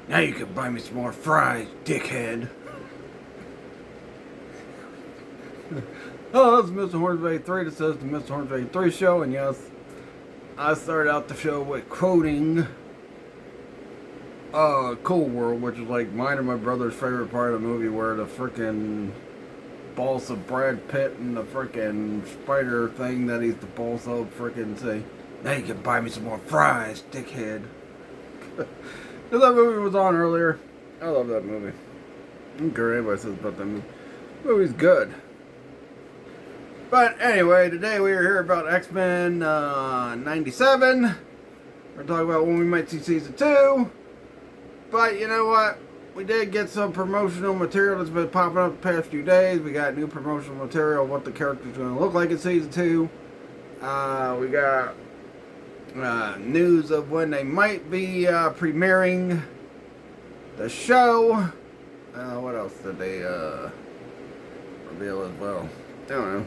Now you can buy me some more fries, dickhead. Oh, this is Mr. Hornsby 3. This is the Mr. Hornsby 3 show, and yes, I started out the show with quoting Cold World, which is like mine and my brother's favorite part of the movie, where the frickin' boss of Brad Pitt and the frickin' spider thing that he's the boss of frickin' say, now you can buy me some more fries, dickhead. Because that movie was on earlier. I love that movie. I don't care what anybody says about that movie. The movie's good. But anyway, today we are here about X-Men 97. We're talking about when we might see Season 2. But you know what? We did get some promotional material that's been popping up the past few days. We got new promotional material of what the character's going to look like in Season 2. We got news of when they might be premiering the show. What else did they reveal as well? I don't know.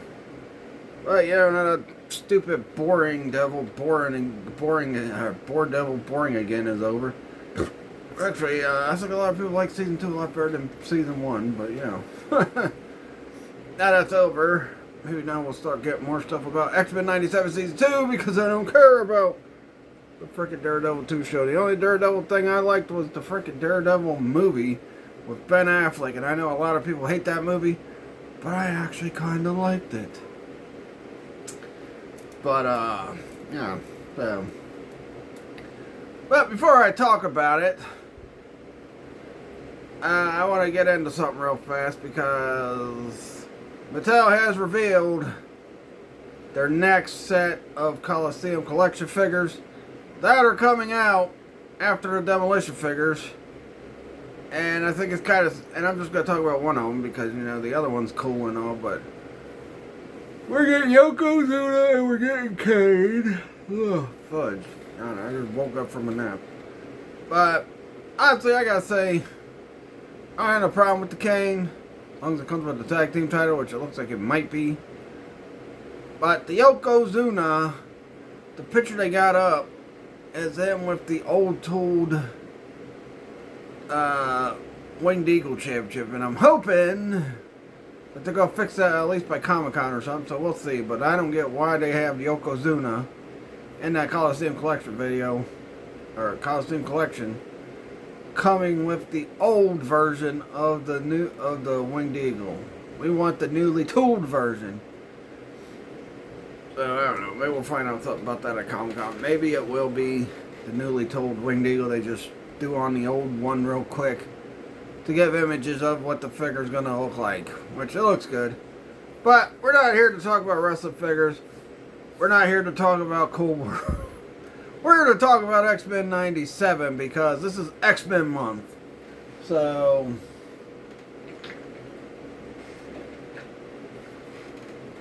But you know, not a stupid, boring devil again is over. Actually, I think a lot of people like Season 2 a lot better than Season 1, but you know. Now that's over, maybe now we'll start getting more stuff about X-Men 97 Season 2, because I don't care about the frickin' Daredevil 2 show. The only Daredevil thing I liked was the frickin' Daredevil movie with Ben Affleck, and I know a lot of people hate that movie, but I actually kinda liked it. But, yeah, so. But before I talk about it, I want to get into something real fast, because Mattel has revealed their next set of Coliseum Collection figures that are coming out after the Demolition figures. And I think it's kind of, and I'm just going to talk about one of them because, you know, the other one's cool and all, but we're getting Yokozuna and we're getting Kane. Ugh, fudge. I don't know, I just woke up from a nap. But, honestly, I gotta say, I have no problem with the Kane, as long as it comes with the tag team title, which it looks like it might be. But the Yokozuna, the picture they got up, is them with the old tooled Winged Eagle Championship, and I'm hoping that they're going to fix that at least by Comic-Con or something, so we'll see. But I don't get why they have Yokozuna in that Coliseum Collection video, or Coliseum Collection, coming with the old version of the Winged Eagle. We want the newly tooled version. So I don't know, maybe we'll find out something about that at Comic-Con. Maybe it will be the newly tooled Winged Eagle. They just do on the old one real quick to give images of what the figure's gonna look like, which it looks good. But we're not here to talk about wrestling figures. We're not here to talk about Cool World. We're here to talk about X-Men 97 because this is X-Men month. So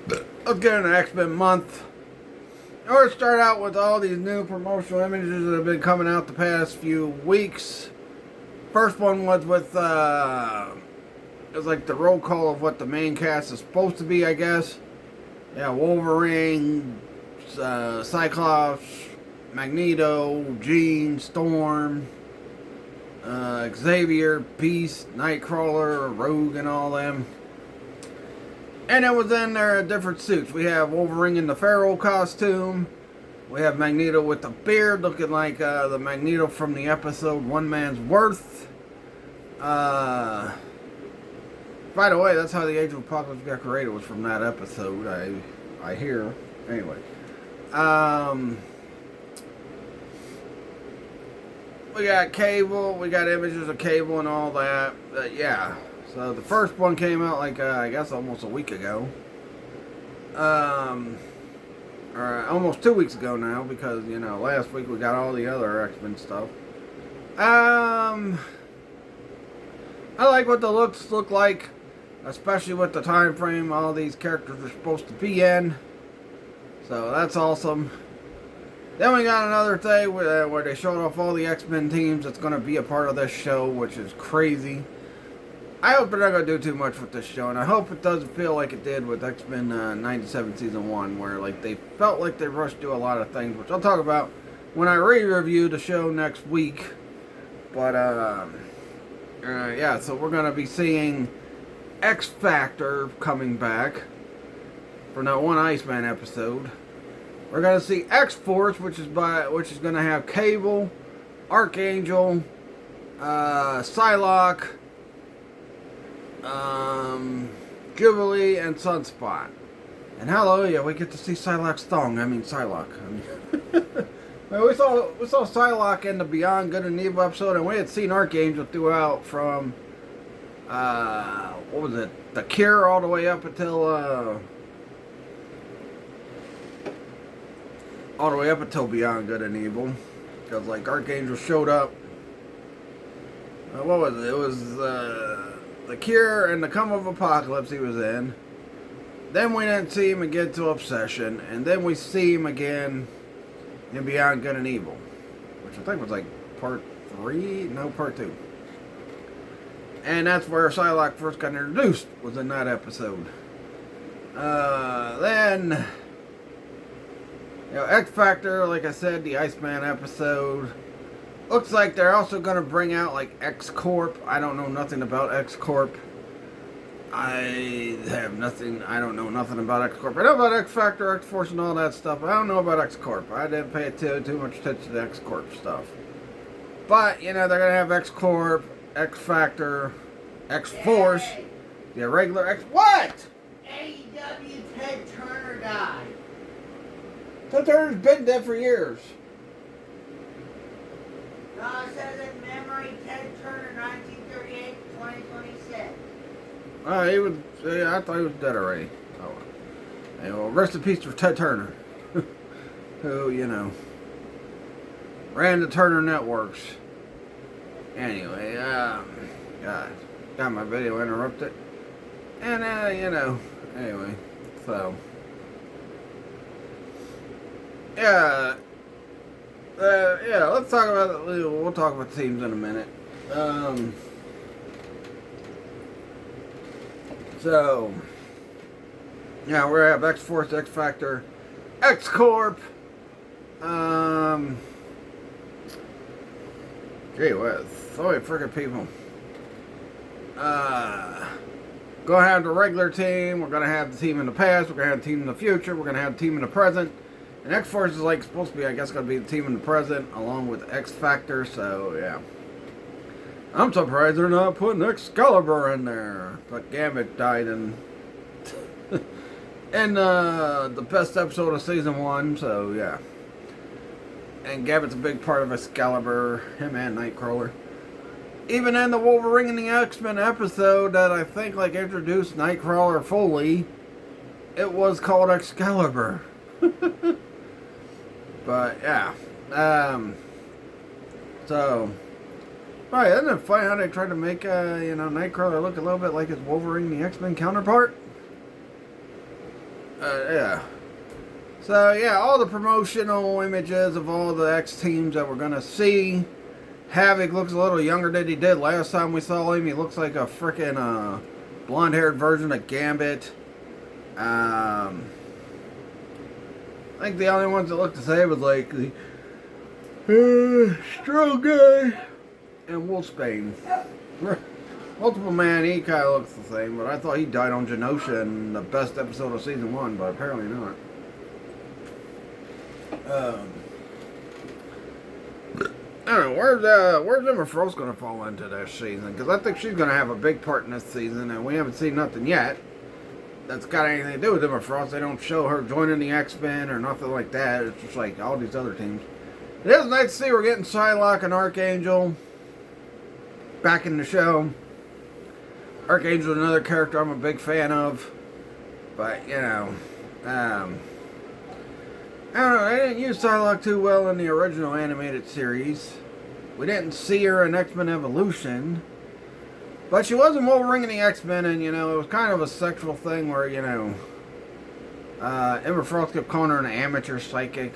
let's get into X-Men month. We're going to start out with all these new promotional images that have been coming out the past few weeks. First one was with, it was like the roll call of what the main cast is supposed to be, I guess. Yeah, Wolverine, Cyclops, Magneto, Jean, Storm, Xavier, Beast, Nightcrawler, Rogue, and all them. And it was in their different suits. We have Wolverine in the Pharaoh costume. We have Magneto with the beard, looking like the Magneto from the episode One Man's Worth. By the way, that's how the Age of Apocalypse got created, was from that episode, I hear. Anyway. We got Cable, we got images of Cable and all that. Yeah. So the first one came out like, I guess almost a week ago. Or almost 2 weeks ago now, because, you know, last week we got all the other X-Men stuff. I like what the looks look like, especially with the time frame all these characters are supposed to be in. So that's awesome. Then we got another thing where they showed off all the X-Men teams that's going to be a part of this show, which is crazy. I hope they're not going to do too much with this show, and I hope it doesn't feel like it did with X-Men 97 Season 1, where like they felt like they rushed through a lot of things, which I'll talk about when I re-review the show next week. But, yeah, so we're going to be seeing X Factor coming back for that one Iceman episode. We're going to see X Force, which is going to have Cable, Archangel, Psylocke, Jubilee, and Sunspot. And hallelujah, we get to see Psylocke's thong. Psylocke. Well, we saw Psylocke in the Beyond Good and Evil episode, and we had seen Archangel throughout from what was it? The Cure all the way up until Beyond Good and Evil, because like Archangel showed up. What was it? It was the Cure and the Come of Apocalypse he was in. Then we didn't see him again till Obsession, and then we see him again in Beyond Good and Evil, which I think was like part 3? No, part 2. And that's where Psylocke first got introduced, was in that episode. Then, X Factor, like I said, the Iceman episode. Looks like they're also going to bring out like X Corp. I don't know nothing about X Corp. I don't know nothing about X Corp. I know about X Factor, X Force, and all that stuff. I don't know about X Corp. I didn't pay too much attention to X Corp stuff. But, they're going to have X Corp, X Factor, X Force, the regular X... What? AEW Ted Turner died. Ted Turner's been dead for years. No, it says in memory, Ted Turner, 1938 to 2026. I thought he was dead already. Oh, well, rest in peace for Ted Turner, who ran the Turner Networks. Anyway, God, got my video interrupted, and anyway, so yeah, let's talk about we'll talk about teams in a minute. So, yeah, we're gonna have X Force, X Factor, X Corp. Gee whiz, so many freaking people. Gonna have the regular team. We're gonna have the team in the past. We're gonna have the team in the future. We're gonna have the team in the present. And X Force is like supposed to be, I guess, gonna be the team in the present along with X Factor. So yeah. I'm surprised they're not putting Excalibur in there. But Gambit died in the best episode of season 1, so yeah. And Gambit's a big part of Excalibur, him and Nightcrawler. Even in the Wolverine and the X-Men episode that I think introduced Nightcrawler fully, it was called Excalibur. But yeah. So right, isn't it funny how they tried to make, Nightcrawler look a little bit like his Wolverine, the X-Men counterpart? Yeah. So, yeah, all the promotional images of all the X teams that we're going to see. Havoc looks a little younger than he did last time we saw him. He looks like a freaking blonde-haired version of Gambit. I think the only ones that look the same was, the Strong Guy and Wolfsbane. Multiple Man, he kind of looks the same, but I thought he died on Genosha in the best episode of season 1, but apparently not. I don't know, where's Emma Frost going to fall into this season? Because I think she's going to have a big part in this season, and we haven't seen nothing yet that's got anything to do with Emma Frost. They don't show her joining the X-Men or nothing like that. It's just like all these other teams. It is nice to see we're getting Psylocke and Archangel back in the show. Archangel's another character I'm a big fan of. But, I don't know, they didn't use Psylocke too well in the original animated series. We didn't see her in X-Men Evolution. But she was in Wolverine and the X-Men, and, it was kind of a sexual thing where, Emma Frost kept calling her an amateur psychic.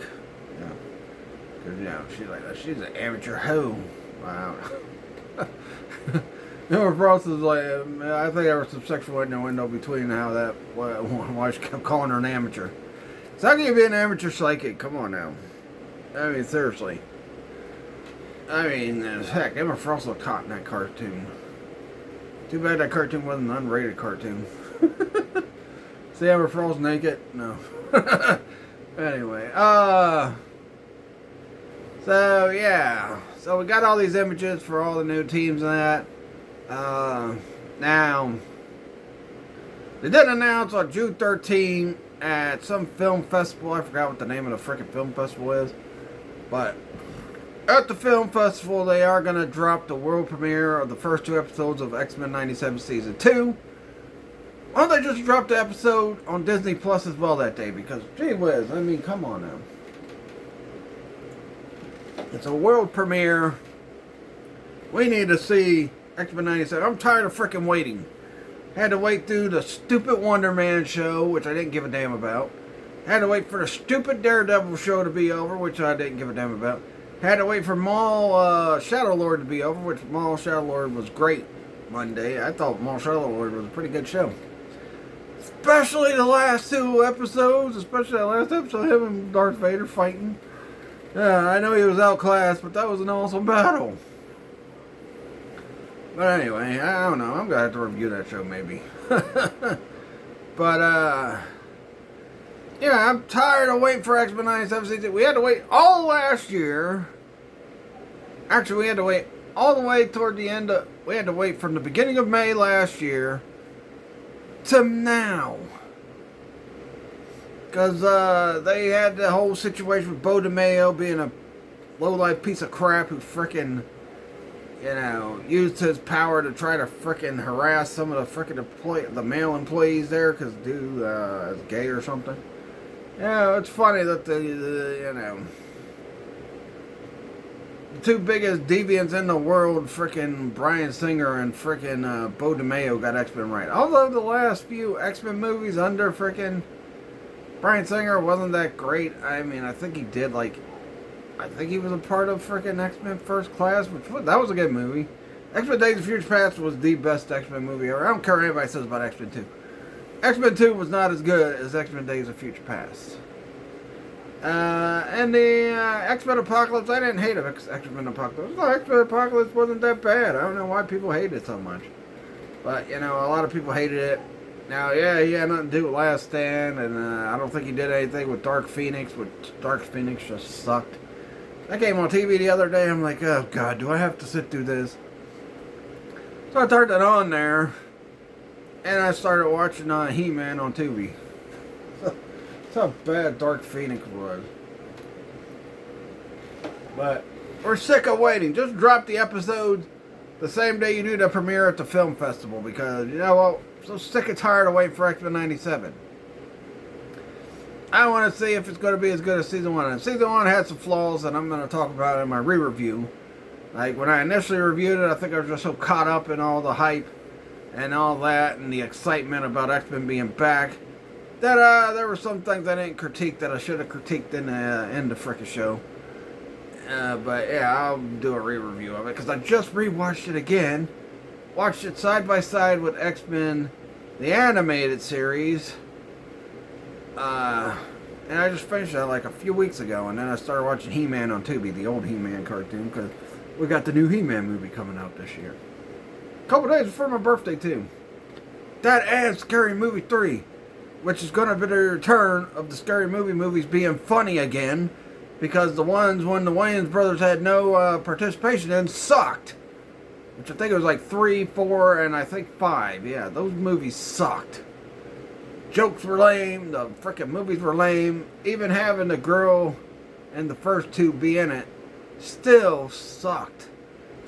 Because, she's an amateur hoe. Wow. Emma Frost is I think there was some sexual innuendo between why she kept calling her an amateur. So how can you be an amateur psychic? Come on now. Seriously. I mean, heck, Emma Frost looked hot in that cartoon. Too bad that cartoon wasn't an unrated cartoon. See Emma Frost naked? No. Anyway, so yeah. So we got all these images for all the new teams and that. Now, they did announce on June 13 at some film festival. I forgot what the name of the freaking film festival is. But at the film festival, they are going to drop the world premiere of the first 2 episodes of X-Men 97 Season 2. Why don't they just drop the episode on Disney Plus as well that day? Because, gee whiz, I mean, come on now. It's a world premiere. We need to see X-Men 97. I'm tired of freaking waiting. Had to wait through the stupid Wonder Man show, which I didn't give a damn about. Had to wait for the stupid Daredevil show to be over, which I didn't give a damn about. Had to wait for Maul Shadow Lord to be over, which Maul Shadow Lord was great Monday. I thought Maul Shadow Lord was a pretty good show. Especially the last 2 episodes, especially that last episode, him and Darth Vader fighting. Yeah, I know he was outclassed, but that was an awesome battle. But anyway, I don't know. I'm going to have to review that show maybe. But, yeah, I'm tired of waiting for X-Men 97 season. We had to wait all last year. Actually, we had to wait all the way toward the end of... We had to wait from the beginning of May last year to now. Because they had the whole situation with Bo DeMayo being a low-life piece of crap who frickin', you know, used his power to try to frickin' harass some of the frickin' the male employees there because dude is gay or something. Yeah, it's funny that the you know, the 2 biggest deviants in the world, frickin' Bryan Singer and frickin' Bo DeMayo, got X-Men right. Although the last few X-Men movies under frickin' Bryan Singer wasn't that great. I mean, I think he did like, I think he was a part of frickin' X-Men First Class, which that was a good movie. X-Men Days of Future Past was the best X-Men movie ever. I don't care what anybody says about X-Men 2. X-Men 2 was not as good as X-Men Days of Future Past. And the X-Men Apocalypse, I didn't hate X-Men Apocalypse. No, X-Men Apocalypse wasn't that bad. I don't know why people hated it so much. But, you know, a lot of people hated it. Now, yeah, he had nothing to do with Last Stand, and I don't think he did anything with Dark Phoenix, which Dark Phoenix just sucked. That came on TV the other day. I'm like, oh, God, do I have to sit through this? So I turned it on there. And I started watching He-Man on Tubi. That's how bad Dark Phoenix was. But we're sick of waiting. Just drop the episodes the same day you do the premiere at the film festival. Because, you know what? I'm so sick and tired of waiting for X-Men 97. I want to see if it's going to be as good as Season 1. And Season 1 had some flaws that I'm going to talk about in my re-review. Like, when I initially reviewed it, I think I was just so caught up in all the hype and all that, and the excitement about X-Men being back, that there were some things I didn't critique that I should have critiqued in the frickin' show. But yeah, I'll do a re-review of it, because I just rewatched it again. Watched it side by side with X-Men, the animated series. And I just finished that like a few weeks ago, and then I started watching He-Man on Tubi, the old He-Man cartoon, because we got the new He-Man movie coming out this year. Couple days before my birthday too. That adds Scary Movie 3, which is going to be the return of the Scary Movie movies being funny again, because the ones when the Wayans brothers had no participation in sucked. Which I think it was like 3, 4, and I think 5. Yeah, those movies sucked. Jokes were lame, the frickin' movies were lame. Even having the girl in the first 2 be in it still sucked.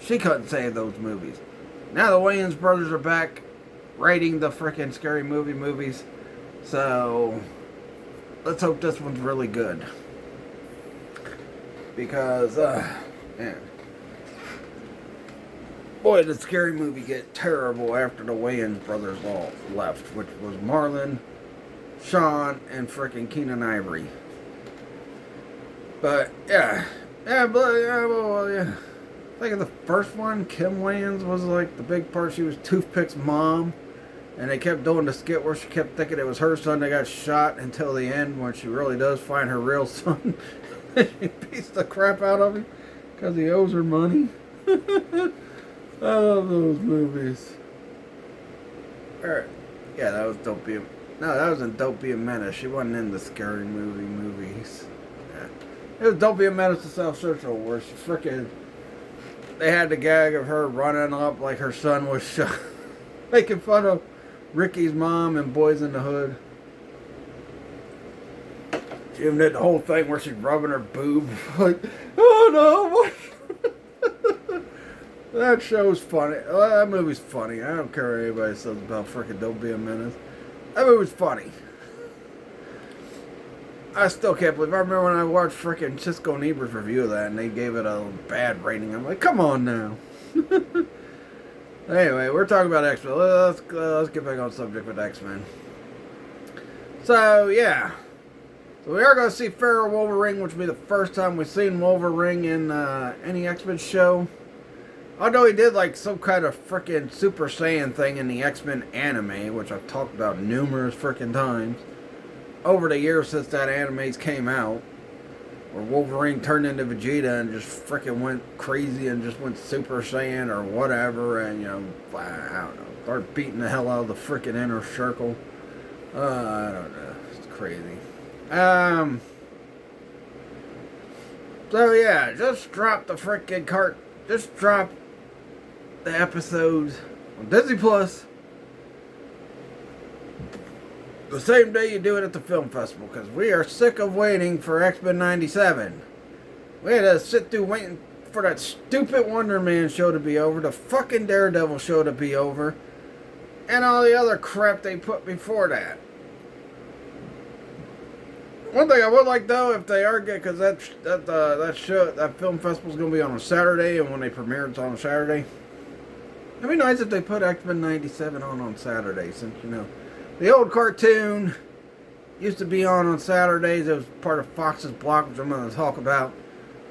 She couldn't save those movies. Now the Wayans brothers are back writing the frickin' Scary Movie movies. So, let's hope this one's really good. Because, man. Boy, did Scary Movie get terrible after the Wayans brothers all left. Which was Marlon, Sean, and frickin' Keenan Ivory. But, yeah. Yeah, but, yeah, well, yeah. I think of the first one, Kim Wayans was like the big part. She was Toothpick's mom. And they kept doing the skit where she kept thinking it was her son that got shot until the end when she really does find her real son. She beats the crap out of him. Because he owes her money. I love those movies. Alright. Yeah, that was Don't Be a... No, that was in Don't Be a Menace. She wasn't in the scary movies. Yeah. It was Don't Be a Menace to South Central where she frickin'... They had the gag of her running up like her son was shot. Making fun of Ricky's mom and Boys in the Hood. She even did the whole thing where she's rubbing her boob. Like, oh no, what? That show's funny. That movie's funny. I don't care what anybody says about frickin' Don't Be a Menace. That movie's funny. I still can't believe. I remember when I watched frickin' Cisco and Eber's review of that and they gave it a bad rating. I'm like, come on now. Anyway, we're talking about X-Men. Let's get back on subject with X-Men. So, yeah. So we are going to see Feral Wolverine, which will be the first time we've seen Wolverine in any X-Men show. Although he did like some kind of frickin' Super Saiyan thing in the X-Men anime, which I've talked about numerous frickin' times over the years since that anime's came out, where Wolverine turned into Vegeta and just frickin' went crazy and just went Super Saiyan or whatever, and you know, I don't know, start beating the hell out of the frickin' inner circle. I don't know, it's crazy. So yeah, just drop the frickin' cart. Just drop the episodes on Disney Plus the same day you do it at the film festival, because we are sick of waiting for X-Men 97. We had to sit through waiting for that stupid Wonder Man show to be over, the fucking Daredevil show to be over, and all the other crap they put before that. One thing I would like though, if they are good, because that film festival is going to be on a Saturday, and when they premiere it's on a Saturday. It'd be nice if they put X-Men 97 on Saturday, since you know the old cartoon used to be on Saturdays. It was part of Fox's block, which I'm going to talk about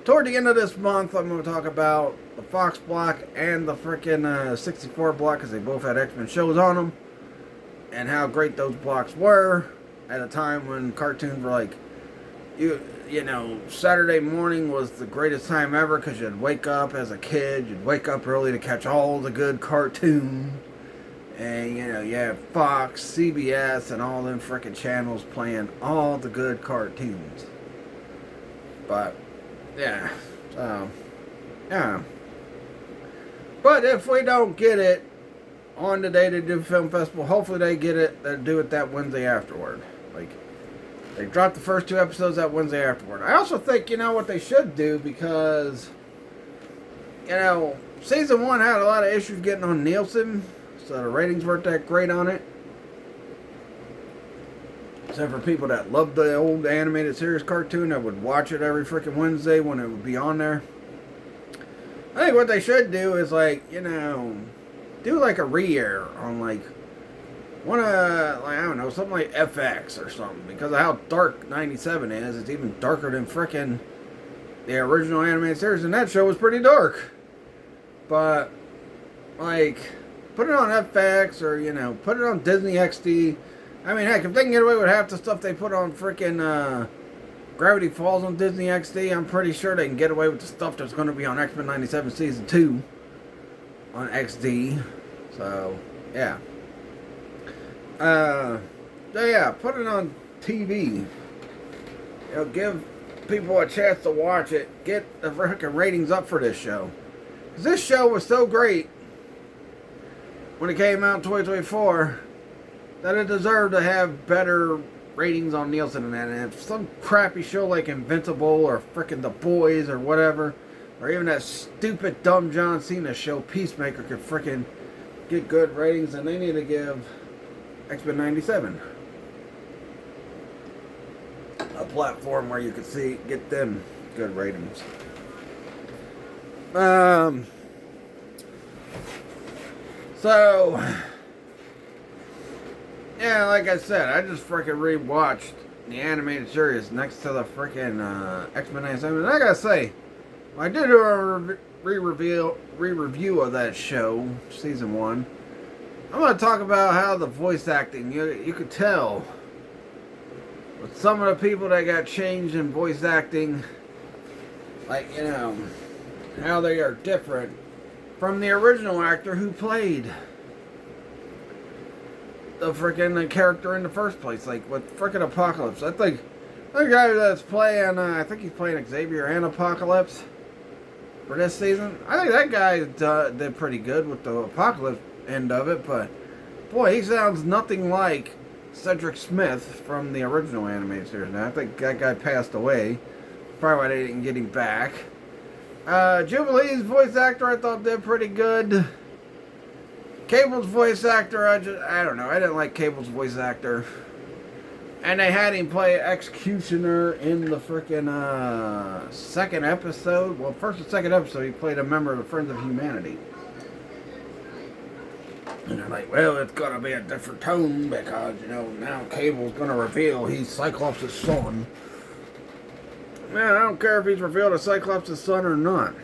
toward the end of this month. I'm going to talk about the Fox block and the frickin' 64 block, because they both had X-Men shows on them, and how great those blocks were at a time when cartoons were like, you know, Saturday morning was the greatest time ever, because you'd wake up as a kid, you'd wake up early to catch all the good cartoons, and you know, you had Fox, CBS, and all them frickin' channels playing all the good cartoons. But yeah, so yeah. But if we don't get it on the day they do film festival, hopefully they get it, they'll do it that Wednesday afterward. Like, they dropped the first 2 episodes that Wednesday afterward. I also think, you know, what they should do, because, you know, season 1 had a lot of issues getting on Nielsen, so the ratings weren't that great on it. Except for people that loved the old animated series cartoon that would watch it every freaking Wednesday when it would be on there. I think what they should do is, like, you know, do like a re-air on like one of, like, I don't know, something like FX or something, because of how dark 97 is. It's even darker than frickin' the original animated series, and that show was pretty dark. But like, put it on FX, or you know, put it on Disney XD. I mean, heck, if they can get away with half the stuff they put on frickin' Gravity Falls on Disney XD, I'm pretty sure they can get away with the stuff that's going to be on X-Men 97 Season 2 on XD. So, yeah. So yeah, put it on TV. You know, give people a chance to watch it. Get the freaking ratings up for this show. 'Cause this show was so great when it came out in 2024 that it deserved to have better ratings on Nielsen than that. And if some crappy show like Invincible or frickin' The Boys or whatever, or even that stupid dumb John Cena show Peacemaker could frickin' get good ratings, and they need to give X-Men 97 a platform where you could get them good ratings. So yeah, like I said, I just freaking rewatched the animated series next to the freaking X-Men 97, and I gotta say, when I did a re-review of that show, season 1, I'm going to talk about how the voice acting, you could tell with some of the people that got changed in voice acting, like, you know, how they are different from the original actor who played the freaking character in the first place. Like with freaking Apocalypse. I think the guy that's playing, I think he's playing Xavier and Apocalypse for this season. I think that guy did pretty good with the Apocalypse end of it, but boy, he sounds nothing like Cedric Smith from the original animated series. Now, I think that guy passed away. Probably why they didn't get him back. Jubilee's voice actor I thought did pretty good. Cable's voice actor, I don't know. I didn't like Cable's voice actor. And they had him play Executioner in the freaking second episode. Well, first and second episode, he played a member of the Friends of Humanity. And they're like, well, it's going to be a different tone because, you know, now Cable's going to reveal he's Cyclops' son. Man, I don't care if he's revealed as Cyclops' son or not.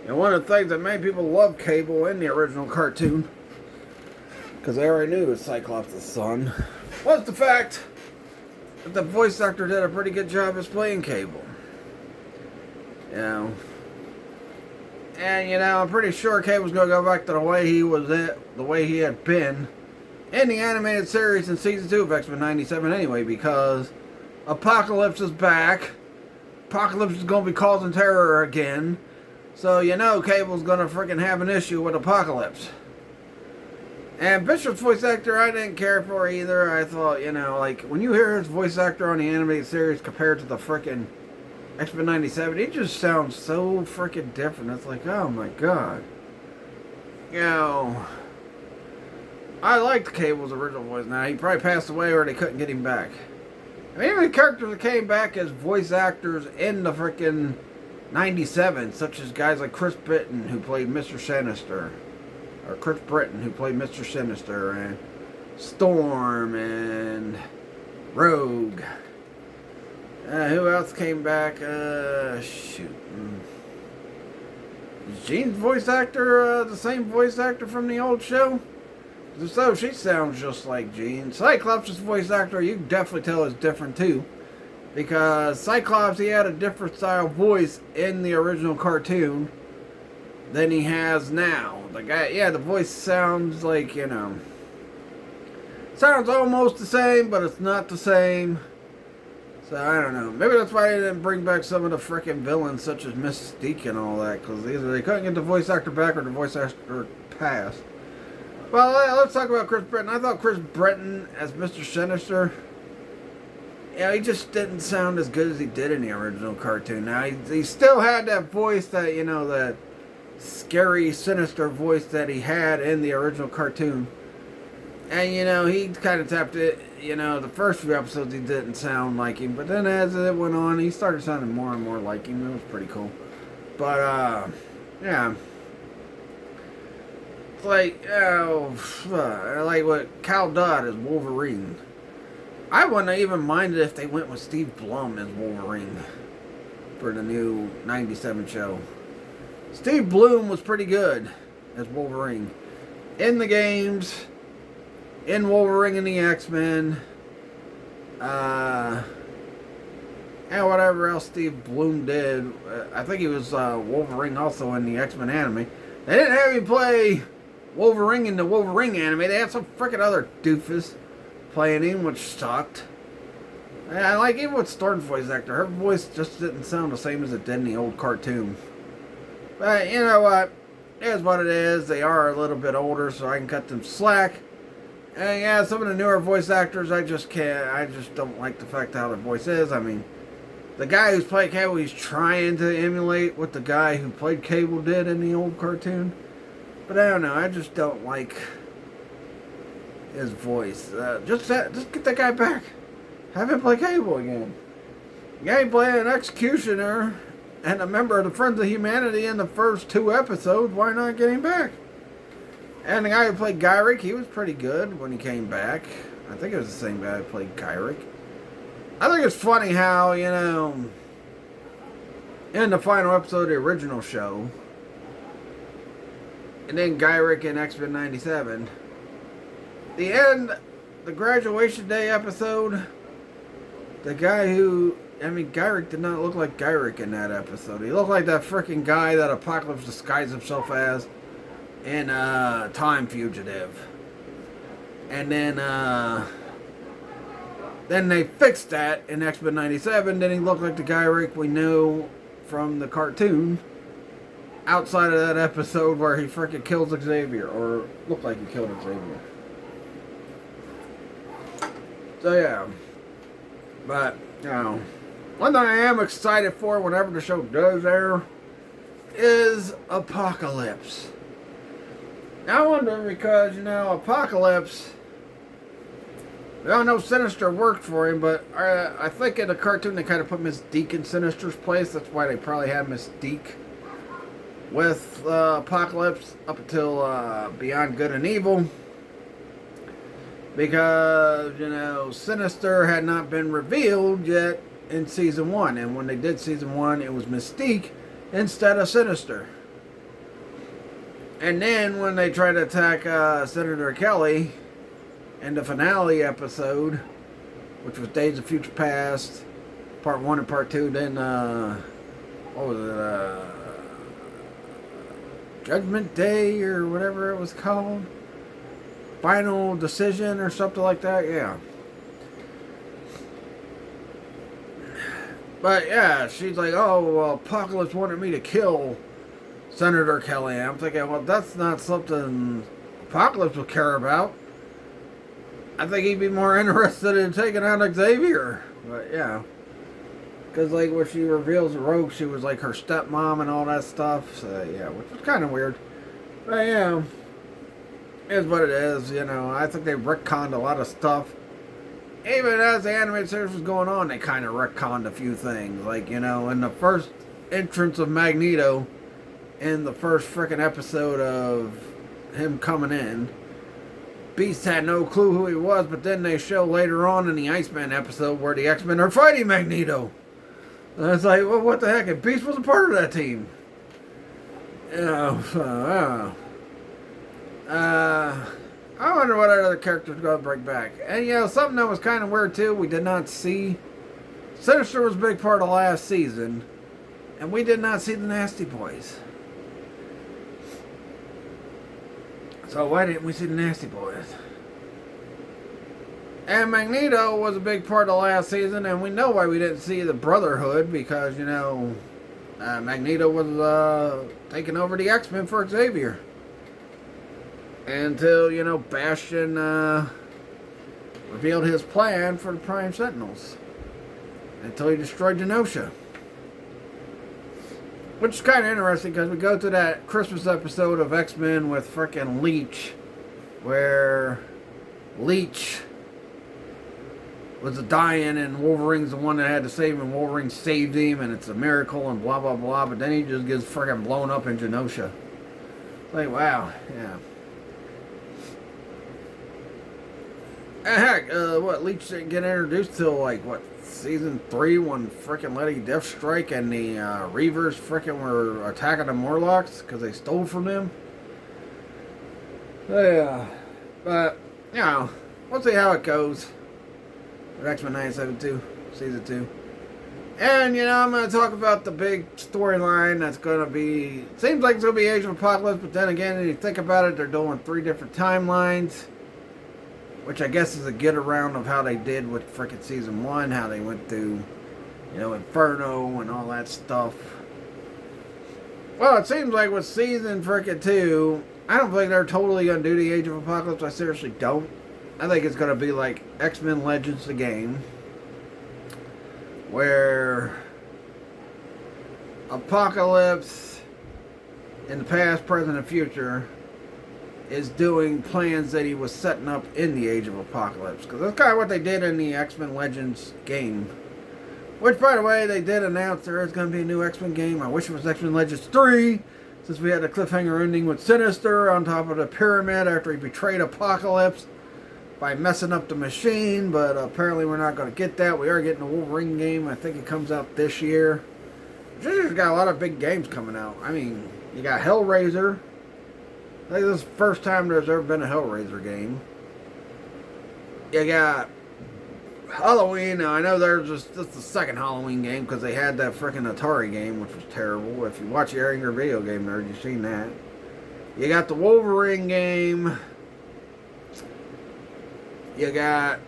And one of the things that made people love Cable in the original cartoon, because they already knew it was Cyclops' son, was the fact that the voice actor did a pretty good job as playing Cable. You know. And, you know, I'm pretty sure Cable's going to go back to the way he was the way he had been in the animated series in Season 2 of X-Men 97 anyway, because Apocalypse is back. Apocalypse is going to be causing terror again. So, you know, Cable's going to freaking have an issue with Apocalypse. And Bishop's voice actor, I didn't care for either. I thought, you know, like, when you hear his voice actor on the animated series compared to the freaking X-Men 97, he just sounds so freaking different. It's like, oh my god. You know, I liked Cable's original voice. Now, he probably passed away or they couldn't get him back. I mean, even the characters that came back as voice actors in the freaking 97, such as guys like Chris Britton, who played Mr. Sinister, or Chris Britton, who played Mr. Sinister, and Storm, and Rogue. Who else came back? Shoot. Is Jean's voice actor the same voice actor from the old show? So she sounds just like Jean. Cyclops' voice actor, you can definitely tell is different too. Because Cyclops, he had a different style voice in the original cartoon than he has now. The guy, yeah, the voice sounds like, you know, sounds almost the same, but it's not the same. So, I don't know. Maybe that's why they didn't bring back some of the frickin' villains, such as Mystique and all that. Because either they couldn't get the voice actor back or the voice actor passed. Well, let's talk about Chris Britton. I thought Chris Britton as Mr. Sinister, yeah, he just didn't sound as good as he did in the original cartoon. Now, he still had that voice that, you know, that scary, sinister voice that he had in the original cartoon. And, you know, he kind of tapped it. You know, the first few episodes he didn't sound like him. But then as it went on, he started sounding more and more like him. It was pretty cool. But, yeah. It's like, like what Cal Dodd as Wolverine. I wouldn't have even minded if they went with Steve Blum as Wolverine for the new 97 show. Steve Blum was pretty good as Wolverine. In the games, in Wolverine and the X-Men, and whatever else Steve Blum did. I think he was Wolverine also in the X-Men anime. They didn't have him play Wolverine in the Wolverine anime. They had some freaking other doofus playing him, which sucked. And I like even with Storm's voice actor. Her voice just didn't sound the same as it did in the old cartoon. But you know what? It is what it is. They are a little bit older, so I can cut them slack. And yeah, some of the newer voice actors, I just can't. I just don't like the fact how their voice is. I mean, the guy who's played Cable, he's trying to emulate what the guy who played Cable did in the old cartoon. But I don't know. I just don't like his voice. Just get that guy back. Have him play Cable again. The guy playing an Executioner and a member of the Friends of Humanity in the first 2 episodes. Why not get him back? And the guy who played Gyrick, he was pretty good when he came back. I think it was the same guy who played Gyrick. I think it's funny how, you know, in the final episode of the original show, and then Gyrick in X-Men 97, the end, the graduation day episode, the guy who I mean, Gyrick did not look like Gyrick in that episode. He looked like that freaking guy that Apocalypse disguised himself as in Time Fugitive. And then they fixed that in X-Men 97. Then he looked like the Gyrick we knew from the cartoon. Outside of that episode where he freaking kills Xavier, or looked like he killed Xavier. So yeah, but you know, one thing I am excited for whenever the show does air is Apocalypse. Now I wonder because Apocalypse. We all know Sinister worked for him, but I think in the cartoon they kind of put Mystique in Sinister's place. That's why they probably had Mystique with Apocalypse up until Beyond Good and Evil. Because, Sinister had not been revealed yet in Season 1. And when they did Season 1, it was Mystique instead of Sinister. And then when they tried to attack Senator Kelly in the finale episode, which was Days of Future Past, Part 1 and Part 2, then, what was it, Judgment Day or whatever it was called? Final Decision or something like that, yeah. But yeah, she's like, oh, well, Apocalypse wanted me to kill Senator Kelly. I'm thinking, well, that's not something Apocalypse would care about. I think he'd be more interested in taking out Xavier. But yeah. Because, like, when she reveals Rogue, she was, like, her stepmom and all that stuff. So, yeah, which was kind of weird. But, yeah. It's what it is, I think they retconned a lot of stuff. Even as the animated series was going on, they kind of retconned a few things. Like, in the first entrance of Magneto, in the first frickin' episode of him coming in, Beast had no clue who he was, but then they show later on in the Iceman episode where the X-Men are fighting Magneto. And it's like, well, what the heck? And Beast was a part of that team. I wonder what other characters are going to bring back. And, something that was kind of weird, too, we did not see. Sinister was a big part of last season, and we did not see the Nasty Boys. So why didn't we see the Nasty Boys? And Magneto was a big part of last season, and we know why we didn't see the Brotherhood, because, Magneto was taking over the X-Men for Xavier. Until, Bastion revealed his plan for the Prime Sentinels. Until he destroyed Genosha. Which is kind of interesting because we go to that Christmas episode of X-Men with frickin' Leech. Where Leech was dying and Wolverine's the one that had to save him. Wolverine saved him and it's a miracle and blah blah blah. But then he just gets frickin' blown up in Genosha. Like, wow, yeah. And heck, Leech didn't get introduced till, Season 3 when frickin' Lady Deathstrike and the Reavers frickin' were attacking the Morlocks because they stole from them. So, yeah. But, we'll see how it goes with X-Men 972, Season 2. And, I'm going to talk about the big storyline that's going to be... Seems like it's going to be Age of Apocalypse, but then again, when you think about it, they're doing 3 different timelines. Which I guess is a get around of how they did with frickin' Season 1, how they went through, Inferno and all that stuff. Well, it seems like with Season frickin' 2, I don't think they're totally going to do the Age of Apocalypse. I seriously don't. I think it's going to be like X-Men Legends, the game. Where Apocalypse, in the past, present, and future, is doing plans that he was setting up in the Age of Apocalypse. Because that's kind of what they did in the X-Men Legends game. Which, by the way, they did announce there is going to be a new X-Men game. I wish it was X-Men Legends 3. Since we had a cliffhanger ending with Sinister on top of the pyramid after he betrayed Apocalypse by messing up the machine. But apparently we're not going to get that. We are getting a Wolverine game. I think it comes out this year. Just got a lot of big games coming out. I mean, you got Hellraiser. I think this is the first time there's ever been a Hellraiser game. You got Halloween. Now, I know there's just the second Halloween game because they had that freaking Atari game, which was terrible. If you watch your Angry Video Game Nerd, you've seen that. You got the Wolverine game. You got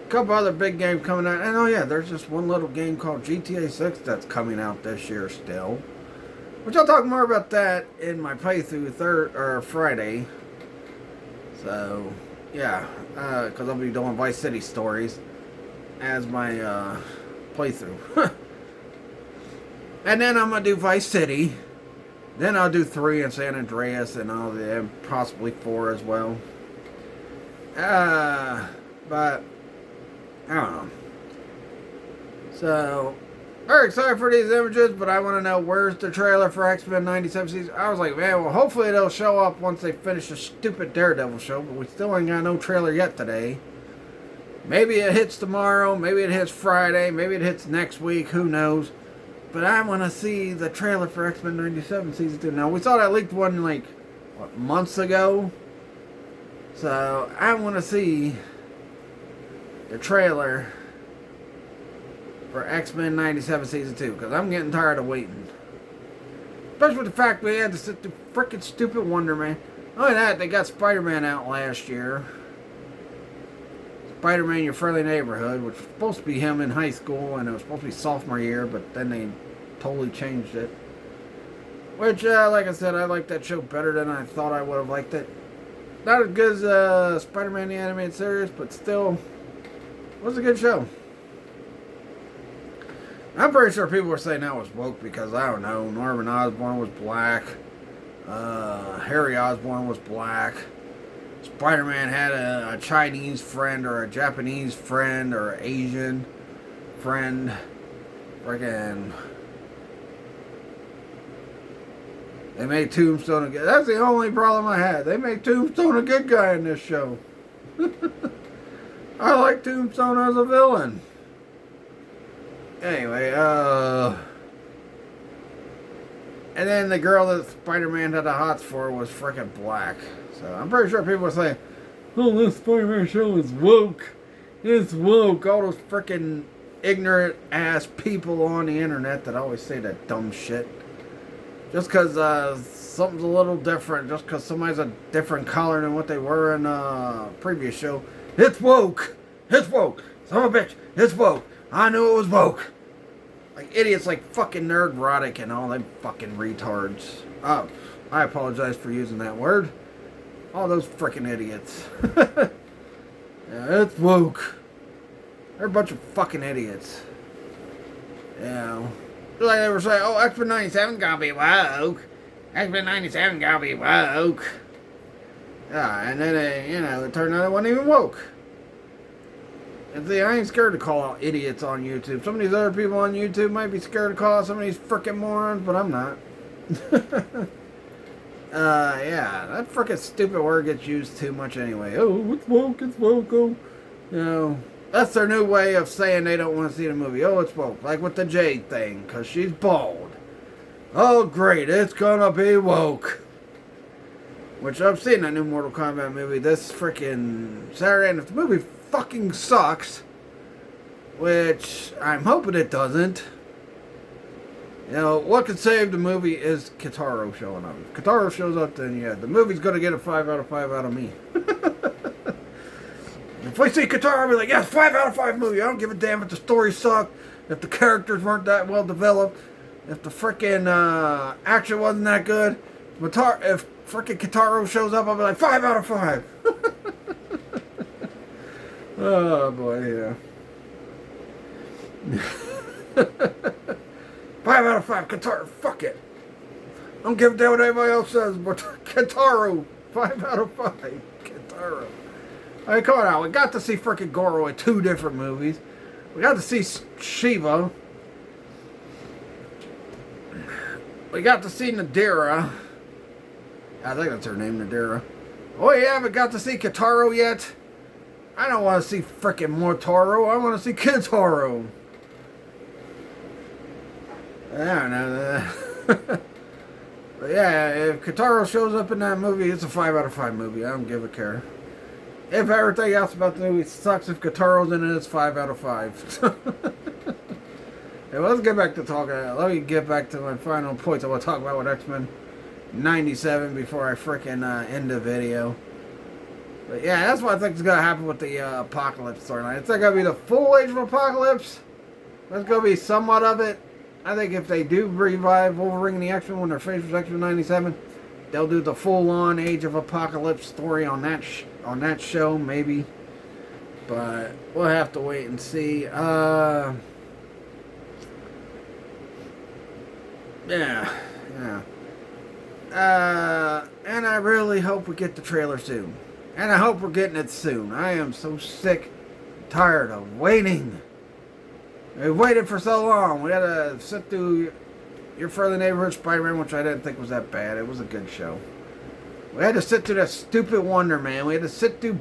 a couple other big games coming out. And oh yeah, there's just one little game called GTA 6 that's coming out this year still. Which I'll talk more about that in my playthrough Friday. So, yeah, because I'll be doing Vice City stories as my playthrough. And then I'm going to do Vice City. Then I'll do 3 in San Andreas and possibly 4 as well. But, I don't know. So, very excited for these images, but I want to know where's the trailer for X-Men 97 season. I was like, man, well, hopefully it'll show up once they finish the stupid Daredevil show, but we still ain't got no trailer yet today. Maybe it hits tomorrow, maybe it hits Friday, maybe it hits next week, who knows. But I want to see the trailer for X-Men 97 season 2. Now, we saw that leaked one, like, what, months ago? So, I want to see the trailer for X-Men 97 season 2, because I'm getting tired of waiting. Especially with the fact we had to sit through freaking stupid Wonder Man. Not only that, they got Spider-Man out last year. Spider-Man Your Friendly Neighborhood, which was supposed to be him in high school, and it was supposed to be sophomore year, but then they totally changed it. Which, like I said, I liked that show better than I thought I would have liked it. Not as good as Spider-Man the Animated Series, but still, it was a good show. I'm pretty sure people were saying that was woke because, I don't know, Norman Osborn was black. Harry Osborn was black. Spider-Man had a Chinese friend or a Japanese friend or an Asian friend. Freaking. They made Tombstone a good. That's the only problem I had. They made Tombstone a good guy in this show. I like Tombstone as a villain. Anyway, and then the girl that Spider-Man had the hots for was freaking black. So I'm pretty sure people were saying, oh, this Spider-Man show is woke. It's woke. All those freaking ignorant ass people on the internet that always say that dumb shit. Just because something's a little different, just because somebody's a different color than what they were in a previous show. It's woke. It's woke. Son of a bitch. It's woke. I knew it was woke. Like idiots like fucking Nerdrotic and all them fucking retards. Oh, I apologize for using that word. All those freaking idiots. Yeah, it's woke. They're a bunch of fucking idiots. You know. Like they were saying, oh, X-Men 97 gonna be woke. X-Men 97 gonna be woke. Yeah, and then, it turned out it wasn't even woke. And see, I ain't scared to call out idiots on YouTube. Some of these other people on YouTube might be scared to call out some of these frickin' morons, but I'm not. Yeah, that frickin' stupid word gets used too much anyway. Oh, it's woke, oh. You know, that's their new way of saying they don't want to see the movie. Oh, it's woke. Like with the Jade thing, because she's bald. Oh, great, it's gonna be woke. Which I've seen that new Mortal Kombat movie this frickin' Saturday, and if the movie fucking sucks, which I'm hoping it doesn't. You know, what could save the movie is Kitaro showing up. If Kitaro shows up, then yeah, the movie's gonna get a 5 out of 5 out of me. If we see Kitaro, I'll be like, yes, 5 out of 5 movie. I don't give a damn if the story sucked, if the characters weren't that well developed, if the frickin' action wasn't that good. If frickin' Kitaro shows up, I'll be like, 5 out of 5. Oh boy, yeah. 5 out of 5, Kitaro, fuck it. I don't give a damn what anybody else says, but Kitaro, 5 out of 5, Kitaro. I mean, come on now, we got to see frickin' Goro in 2 different movies. We got to see Shiva. We got to see Nadira. I think that's her name, Nadira. Oh, you haven't got to see Kitaro yet? I don't want to see frickin' Motaro. I want to see Kitaro. I don't know. But yeah, if Kitaro shows up in that movie, it's a 5 out of 5 movie. I don't give a care. If everything else about the movie sucks, if Guitaro's in it, it's 5 out of 5. Hey, well, let's get back to talking. Let me get back to my final points I want to talk about with X-Men 97 before I freaking end the video. But yeah, that's what I think is going to happen with the Apocalypse storyline. It's not going to be the full Age of Apocalypse. That's going to be somewhat of it. I think if they do revive Wolverine and the X-Men when they're finished with X-Men 97, they'll do the full-on Age of Apocalypse story on that show, maybe. But we'll have to wait and see. Yeah. And I really hope we get the trailer soon. And I hope we're getting it soon. I am so sick, tired of waiting. We waited for so long. We had to sit through Your Friendly Neighborhood Spider-Man, which I didn't think was that bad. It was a good show. We had to sit through that stupid Wonder Man. We had to sit through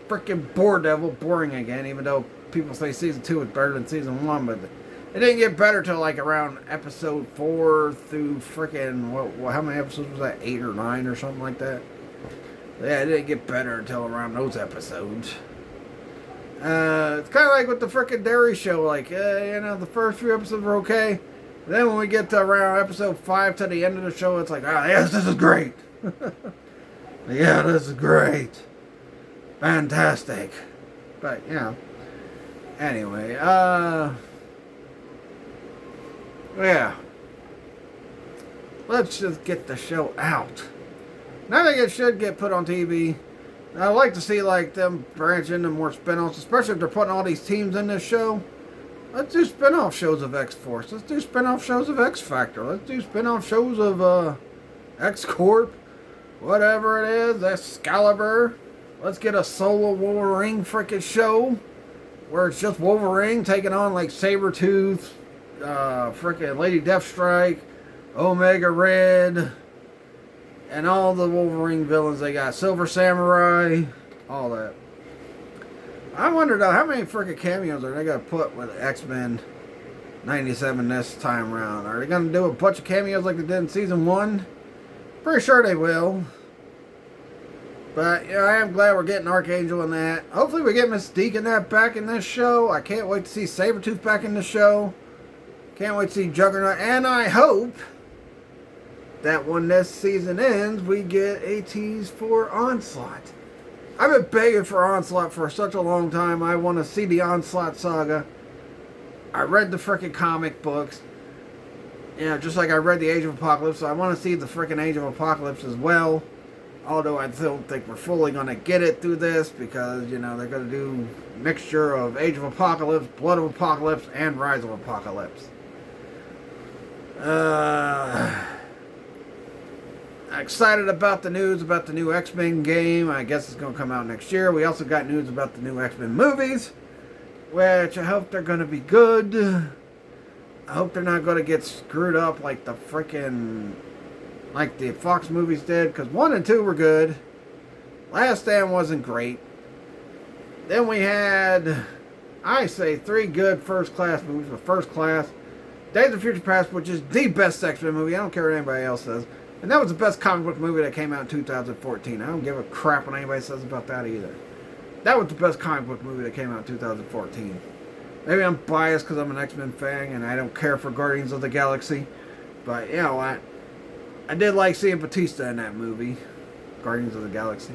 freaking Daredevil, boring again, even though people say season 2 was better than season 1, but it didn't get better till like around episode 4 through freaking, how many episodes was that? 8 or 9 or something like that? Yeah, it didn't get better until around those episodes. It's kind of like with the freaking Dairy Show, like, the first few episodes were okay. Then when we get to around episode 5 to the end of the show, it's like, yes, this is great. Yeah, this is great. Fantastic. But, anyway, yeah. Let's just get the show out. And I think it should get put on TV. I'd like to see like them branch into more spin-offs, especially if they're putting all these teams in this show. Let's do spin-off shows of X-Force. Let's do spin-off shows of X-Factor. Let's do spin-off shows of X-Corp. Whatever it is, Excalibur. Let's get a solo Wolverine freaking show where it's just Wolverine taking on like Sabretooth, freaking Lady Deathstrike, Omega Red, and all the Wolverine villains they got. Silver Samurai, all that. I wonder though, how many freaking cameos are they going to put with X-Men 97 this time around? Are they going to do a bunch of cameos like they did in season 1? Pretty sure they will. But, I am glad we're getting Archangel in that. Hopefully we get Mystique in that back in this show. I can't wait to see Sabretooth back in the show. Can't wait to see Juggernaut. And I hope that when this season ends, we get a tease for Onslaught. I've been begging for Onslaught for such a long time. I want to see the Onslaught saga. I read the freaking comic books. Just like I read the Age of Apocalypse. So I want to see the freaking Age of Apocalypse as well. Although I don't think we're fully going to get it through this. Because, they're going to do a mixture of Age of Apocalypse, Blood of Apocalypse, and Rise of Apocalypse. Excited about the news about the new X-Men game. I guess it's going to come out next year. We also got news about the new X-Men movies, which I hope they're going to be good. I hope they're not going to get screwed up like the Fox movies did, because 1 and 2 were good. Last Stand wasn't great. Then we had, I say, 3 good first-class movies. The First Class, Days of Future Past, which is the best X-Men movie. I don't care what anybody else says. And that was the best comic book movie that came out in 2014. I don't give a crap what anybody says about that either. That was the best comic book movie that came out in 2014. Maybe I'm biased because I'm an X-Men fan and I don't care for Guardians of the Galaxy. But, I did like seeing Batista in that movie. Guardians of the Galaxy.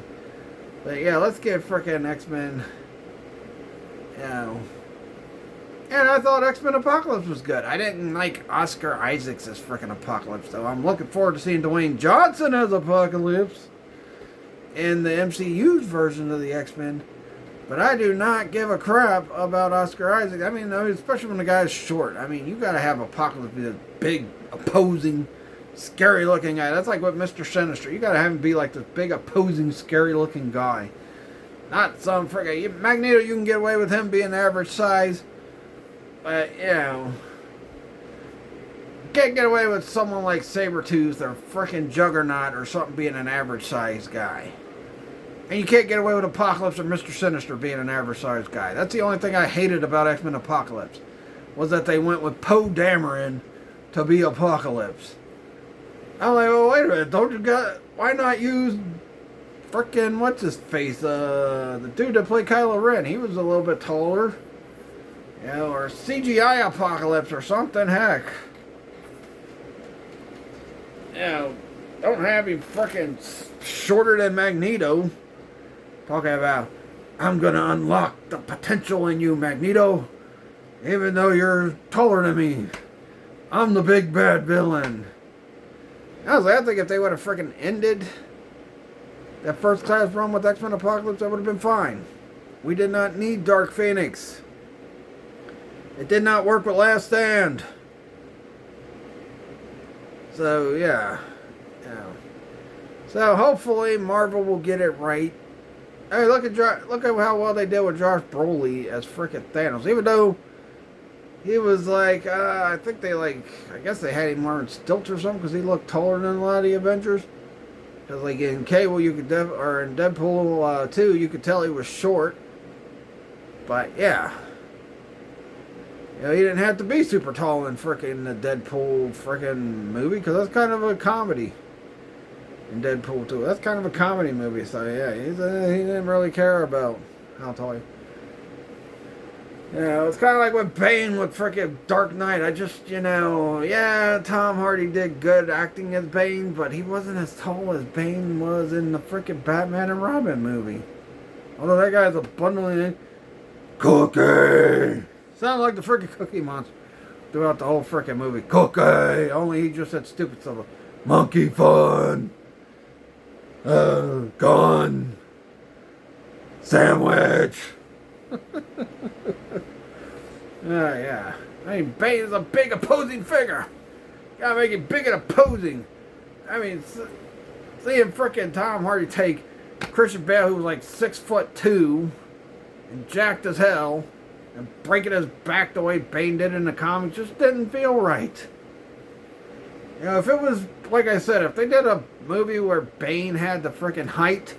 But, let's get frickin' X-Men. And I thought X-Men Apocalypse was good. I didn't like Oscar Isaacs as frickin' Apocalypse, though. I'm looking forward to seeing Dwayne Johnson as Apocalypse in the MCU's version of the X-Men. But I do not give a crap about Oscar Isaac. I mean, especially when the guy's short. I mean, you gotta have Apocalypse be a big, opposing, scary-looking guy. That's like with Mr. Sinister. You gotta have him be like this big, opposing, scary-looking guy. Not some frickin' Magneto. You can get away with him being average size. But, can't get away with someone like Sabretooth or frickin' Juggernaut or something being an average-sized guy. And you can't get away with Apocalypse or Mr. Sinister being an average-sized guy. That's the only thing I hated about X-Men Apocalypse, was that they went with Poe Dameron to be Apocalypse. I'm like, well, wait a minute, why not use Frickin' what's his face? The dude that played Kylo Ren, he was a little bit taller. You know, or CGI Apocalypse or something, heck. You know, don't have him frickin' shorter than Magneto. Talking about, I'm gonna unlock the potential in you, Magneto. Even though you're taller than me. I'm the big bad villain. Honestly, I think if they would have frickin' ended that first class run with X-Men Apocalypse, that would have been fine. We did not need Dark Phoenix. It did not work with Last Stand. So, yeah. So, hopefully, Marvel will get it right. Hey, look at how well they did with Josh Brolin as frickin' Thanos. Even though he was like, I think they I guess they had him more in stilts or something because he looked taller than a lot of the Avengers. Because like in Cable, you could or in Deadpool 2, you could tell he was short. But yeah, you know, he didn't have to be super tall in frickin' the Deadpool frickin' movie because that's kind of a comedy. In Deadpool 2, that's kind of a comedy movie. So yeah, he didn't really care about how tall he. You know, it's kind of like with Bane with frickin' Dark Knight. I just, you know, yeah, Tom Hardy did good acting as Bane, but he wasn't as tall as Bane was in the frickin' Batman and Robin movie. Although that guy's a bundling Cookie! Sounded like the frickin' Cookie Monster throughout the whole frickin' movie. Cookie! Only he just said stupid stuff. Monkey fun! Gun! Sandwich! Yeah. I mean, Bane is a big opposing figure. Gotta make it big and opposing. I mean, seeing frickin' Tom Hardy take Christian Bale, who was like 6'2" and jacked as hell, and breaking his back the way Bane did in the comics just didn't feel right. You know, if it was, like I said, if they did a movie where Bane had the frickin' height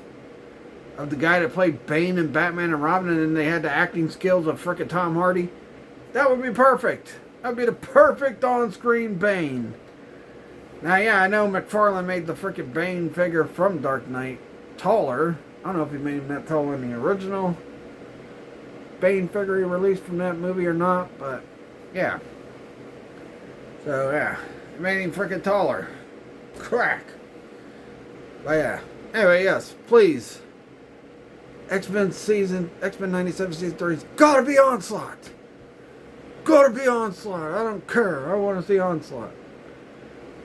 of the guy that played Bane in Batman and Robin, and then they had the acting skills of frickin' Tom Hardy, that would be perfect. That would be the perfect on-screen Bane. Now, yeah, I know McFarlane made the frickin' Bane figure from Dark Knight taller. I don't know if he made him that taller in the original Bane figure he released from that movie or not, but yeah. So, yeah, he made him frickin' taller. Crack. But yeah. Anyway, yes, please. X-Men 97 Season 3's gotta be Onslaught! Gotta be Onslaught! I don't care. I want to see Onslaught.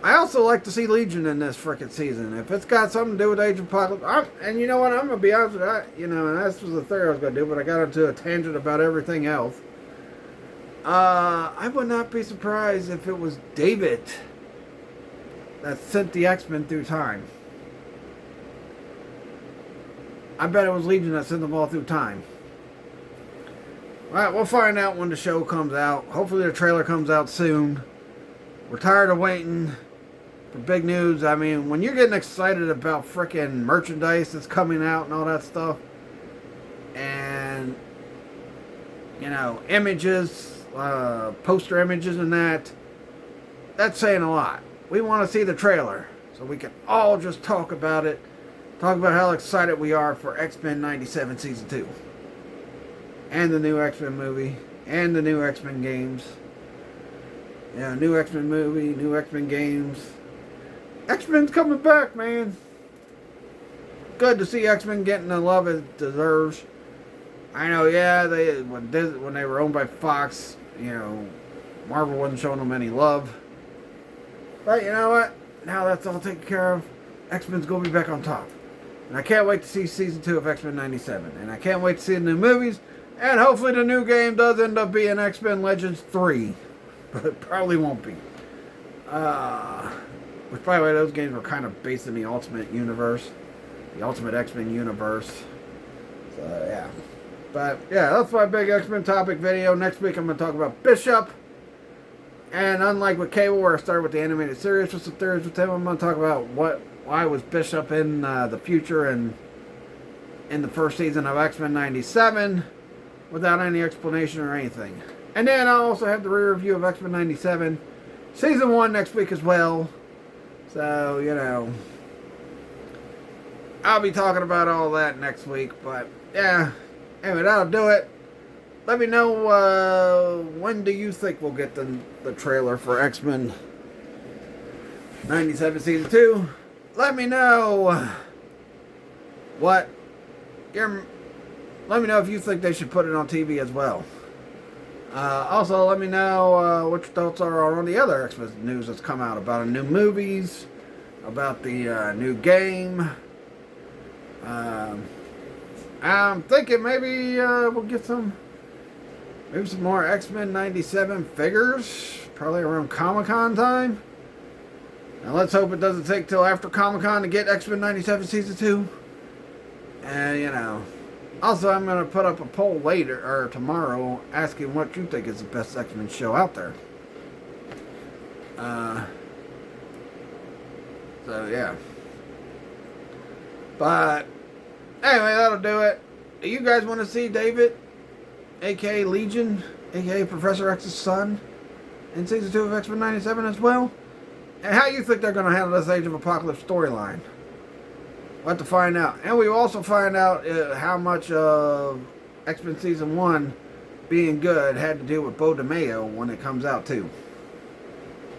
I also like to see Legion in this frickin' season. If it's got something to do with Age of Apocalypse, and you know what, I'm gonna be honest with that. You know, and this was the theory I was gonna do, but I got into a tangent about everything else. I would not be surprised if it was David that sent the X-Men through time. I bet it was Legion that sent them all through time. Alright, we'll find out when the show comes out. Hopefully the trailer comes out soon. We're tired of waiting for big news. I mean, when you're getting excited about frickin' merchandise that's coming out and all that stuff, and, you know, images, poster images and that's saying a lot. We want to see the trailer so we can all just talk about it. Talk about how excited we are for X-Men 97 Season 2. And the new X-Men movie. And the new X-Men games. Yeah, new X-Men movie, new X-Men games. X-Men's coming back, man. Good to see X-Men getting the love it deserves. I know, yeah, when they were owned by Fox, you know, Marvel wasn't showing them any love. But you know what? Now that's all taken care of. X-Men's going to be back on top. And I can't wait to see Season 2 of X-Men 97. And I can't wait to see the new movies. And hopefully the new game does end up being X-Men Legends 3. But it probably won't be. Which, by the way, those games were kind of based in the Ultimate Universe. The Ultimate X-Men Universe. So, yeah. But, yeah, that's my big X-Men topic video. Next week I'm going to talk about Bishop. And unlike with Cable, where I started with the animated series with some theories with him, I'm going to talk about why was Bishop in the future and in the first season of X-Men 97 without any explanation or anything. And then I'll also have the re-review of X-Men 97 Season 1 next week as well. So, you know, I'll be talking about all that next week. But yeah, anyway, that'll do it. Let me know when do you think we'll get the trailer for X-Men 97 Season 2. Let me know what your... Let me know if you think they should put it on TV as well. Also, let me know what your thoughts are on the other X-Men news that's come out about new movies, about the new game. I'm thinking maybe we'll get some more X-Men 97 figures, probably around Comic-Con time. And let's hope it doesn't take till after Comic-Con to get X-Men 97 Season 2. And, you know... Also, I'm going to put up a poll later, or tomorrow, asking what you think is the best X-Men show out there. So, yeah. But, anyway, that'll do it. Do you guys want to see David, a.k.a. Legion, a.k.a. Professor X's son, in Season 2 of X-Men 97 as well? And how you think they're going to handle this Age of Apocalypse storyline? We'll have to find out. And we will also find out how much of X-Men Season 1 being good had to do with Bo DeMayo when it comes out too.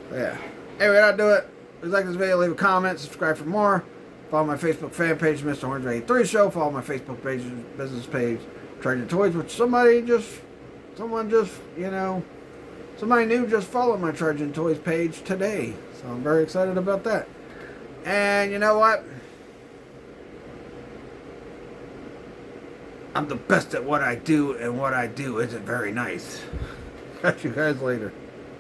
So, yeah. Anyway, that'll do it. If you like this video, leave a comment, subscribe for more. Follow my Facebook fan page, Mr. Orange 83 Show. Follow my Facebook page, business page, Treasure Toys, which somebody new just followed my Treasure Toys page today. So I'm very excited about that. And you know what? I'm the best at what I do, and what I do isn't very nice. Catch you guys later.